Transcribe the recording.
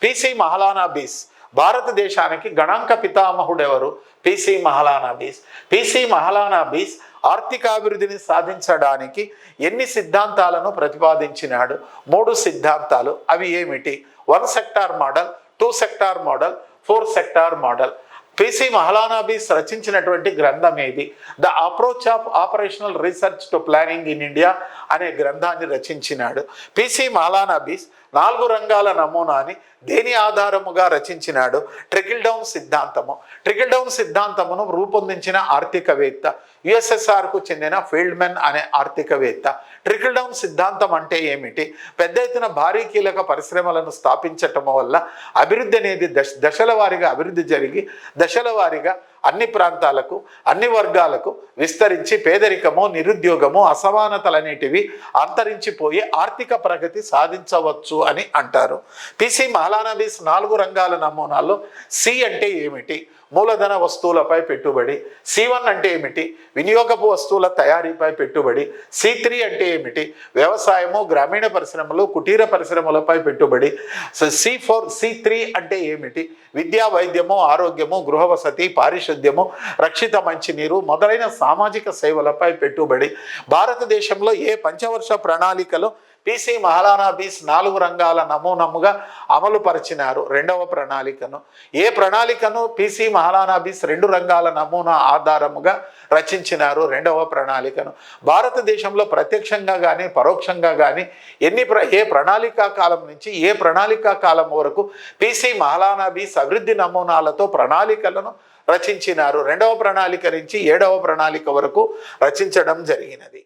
PC మహలానాబిస్ భారతదేశానికి గణాంక పితామహుడు ఎవరు? పిసి మహలానాబిస్. పిసి మహలానాబిస్ ఆర్థికాభివృద్ధిని సాధించడానికి ఎన్ని సిద్ధాంతాలను ప్రతిపాదించినాడు? 3 సిద్ధాంతాలు. అవి ఏమిటి? 1 sector model, 2 sector model, 4 sector model. PC Mahalanobis రచించినటువంటి గ్రంథం ఏది? The approach of operational research to planning in India అనే గ్రంథాన్ని రచించినాడు. పిసి మహలానాబిస్ 4 రంగాల నమూనాని దేని ఆధారముగా రచించినాడు? ట్రికిల్ డౌన్ సిద్ధాంతము. ట్రికిల్ డౌన్ సిద్ధాంతమును రూపొందించిన ఆర్థికవేత్త యుఎస్ఎస్ఆర్కు చెందిన ఫీల్డ్మెన్ అనే ఆర్థికవేత్త. ట్రికిల్ డౌన్ సిద్ధాంతం అంటే ఏమిటి? పెద్ద ఎత్తున భారీ కీలక పరిశ్రమలను స్థాపించటం వల్ల అభివృద్ధి అనేది దశల వారీగా అభివృద్ధి జరిగి దశల వారీగా అన్ని ప్రాంతాలకు అన్ని వర్గాలకు విస్తరించి పేదరికము, నిరుద్యోగము, అసమానతలనేటివి అంతరించిపోయి ఆర్థిక ప్రగతి సాధించవచ్చు అని అంటారు. పిసి మహలానాబిస్ 4 రంగాల నమూనాల్లో సి అంటే ఏమిటి? మూలధన వస్తువులపై పెట్టుబడి. C1 అంటే ఏమిటి? వినియోగపు వస్తువుల తయారీపై పెట్టుబడి. C3 అంటే ఏమిటి? వ్యవసాయము, గ్రామీణ పరిశ్రమలు, కుటీర పరిశ్రమలపై పెట్టుబడి. C3 అంటే ఏమిటి? విద్యా, వైద్యము, ఆరోగ్యము, గృహ వసతి, పారిశుద్ధ్యము, రక్షిత మంచినీరు మొదలైన సామాజిక సేవలపై పెట్టుబడి. భారతదేశంలో ఏ పంచవర్ష ప్రణాళికలో పిసి మహలానాబిస్ 4 రంగాల నమూనముగా అమలు పరిచినారు? 2వ ప్రణాళికను. ఏ ప్రణాళికను పిసి మహలానాబిస్ 2 రంగాల నమూనా ఆధారముగా రచించినారు? 2వ ప్రణాళికను. భారతదేశంలో ప్రత్యక్షంగా కానీ పరోక్షంగా కానీ ఏ ప్రణాళికా కాలం నుంచి ఏ ప్రణాళికా కాలం వరకు పిసి మహలానాబిస్ అభివృద్ధి నమూనాలతో ప్రణాళికలను రచించినారు? 2వ ప్రణాళిక నుంచి 7వ ప్రణాళిక వరకు రచించడం జరిగినది.